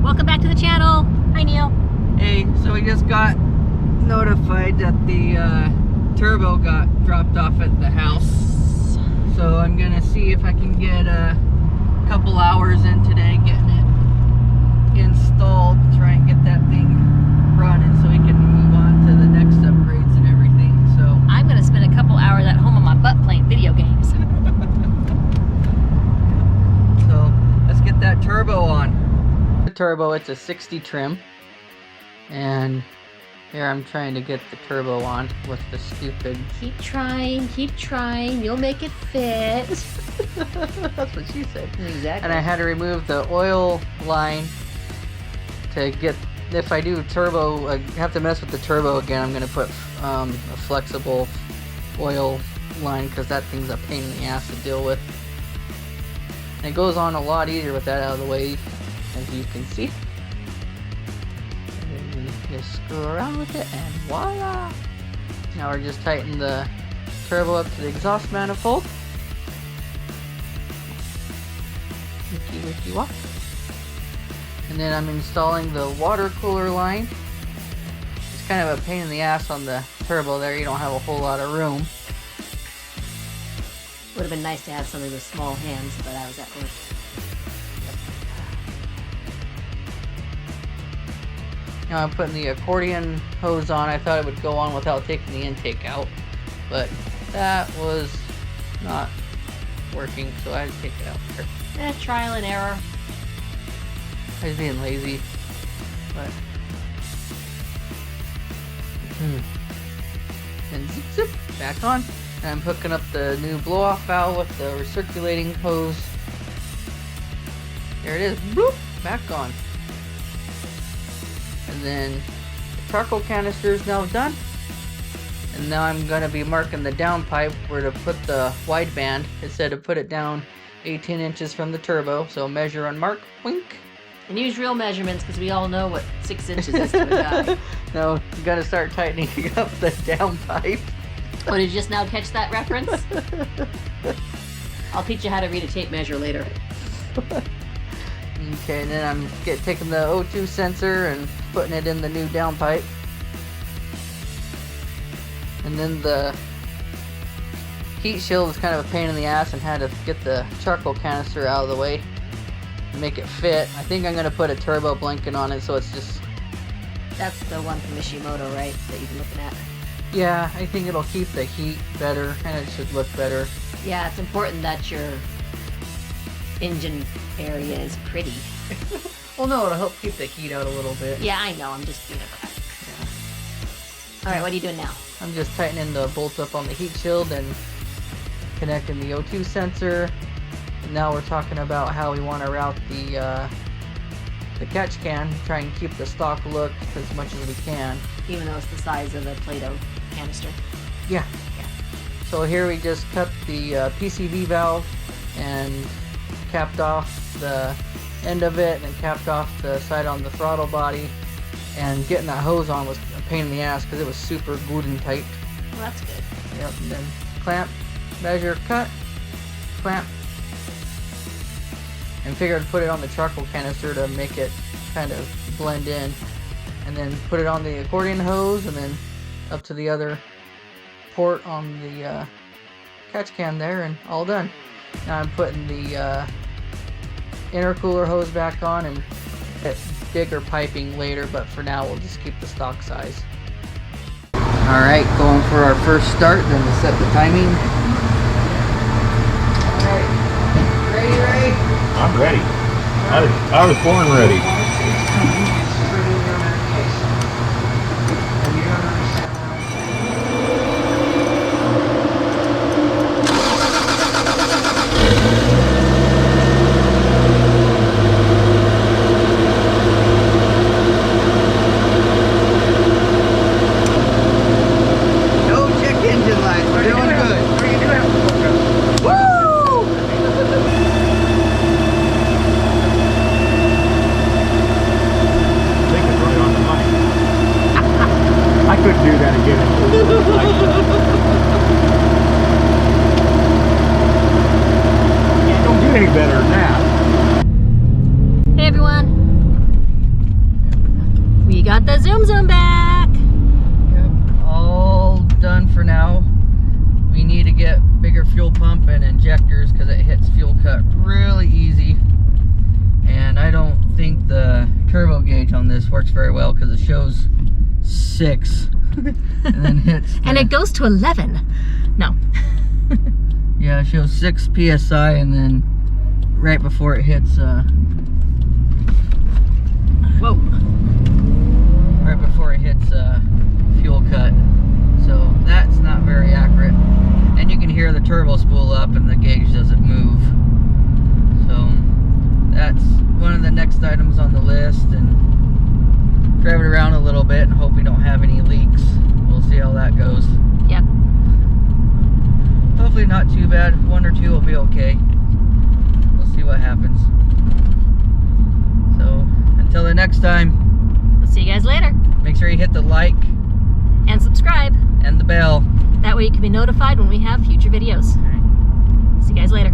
Welcome back to the channel. Hi, Neil. Hey, so we just got notified that the turbo got dropped off at the house. So I'm gonna see if I can get a couple hours in today getting it installed, try and get that thing running so we can move on to the next upgrades and everything. So I'm gonna spend a couple hours at home on my butt playing video games. So let's get that turbo on. The turbo, it's a 60 trim, and here I'm trying to get the turbo on with the stupid. Keep trying. You'll make it fit. That's what she said. Exactly. And I had to remove the oil line to get. If I do turbo, I have to mess with the turbo again. I'm gonna put a flexible oil line because that thing's a pain in the ass to deal with. And it goes on a lot easier with that out of the way, as you can see. And then you just screw around with it, and voila! Now we're just tightening the turbo up to the exhaust manifold. Wiki wop. And then I'm installing the water cooler line. It's kind of a pain in the ass on the turbo there. You don't have a whole lot of room. Would have been nice to have somebody with small hands, but I was at work. Now I'm putting the accordion hose on. I thought it would go on without taking the intake out, but that was not working, so I had to take it out there. Trial and error. I was being lazy, but and zip zip back on. And I'm hooking up the new blow-off valve with the recirculating hose. There it is, bloop, back on. And then the charcoal canister is now done. And now I'm going to be marking the downpipe where to put the wideband. It said to put it down 18 inches from the turbo. So measure and mark, wink. And use real measurements because we all know what 6 inches is to a guy. No, you got to start tightening up the downpipe. Oh, did you just now catch that reference? I'll teach you how to read a tape measure later. Okay, and then I'm taking the O2 sensor and putting it in the new downpipe. And then the heat shield was kind of a pain in the ass and had to get the charcoal canister out of the way to make it fit. I think I'm going to put a turbo blanket on it so it's just... That's the one from Mishimoto, right? That you've been looking at. Yeah, I think it'll keep the heat better and it should look better. Yeah, it's important that your engine area is pretty. Well, no, it'll help keep the heat out a little bit. Yeah, I know. I'm just being a brat. Yeah. Alright, what are you doing now? I'm just tightening the bolts up on the heat shield and connecting the O2 sensor. And now we're talking about how we want to route the catch can, try and keep the stock look as much as we can. Even though it's the size of a Play-Doh canister. Yeah. So here we just cut the PCV valve and capped off the end of it and capped off the side on the throttle body. And getting that hose on was a pain in the ass because it was super good and tight. Well, that's good. Yep, and then clamp, measure, cut, clamp. And figured I'd put it on the charcoal canister to make it kind of blend in. And then put it on the accordion hose and then up to the other port on the catch can there, and all done. Now I'm putting the intercooler hose back on and get bigger piping later, but for now we'll just keep the stock size. Alright, going for our first start, then we'll set the timing. Alright, ready, Ray? I'm ready. I was born ready. got the zoom back. Yep, all done for now. We need to get bigger fuel pump and injectors because it hits fuel cut really easy. And I don't think the turbo gauge on this works very well because it shows 6 and then hits And it goes to 11. No. yeah, it shows 6 psi and then right before it hits Whoa. right before it hits fuel cut. So that's not very accurate. And you can hear the turbo spool up and the gauge doesn't move. So that's one of the next items on the list, and drive it around a little bit and hope we don't have any leaks. We'll see how that goes. Yep. Hopefully not too bad. 1 or 2 will be okay. We'll see what happens. So until the next time, We'll see you guys later. make sure you hit the like And subscribe. and the bell. That way you can be notified when we have future videos. All right. See you guys later.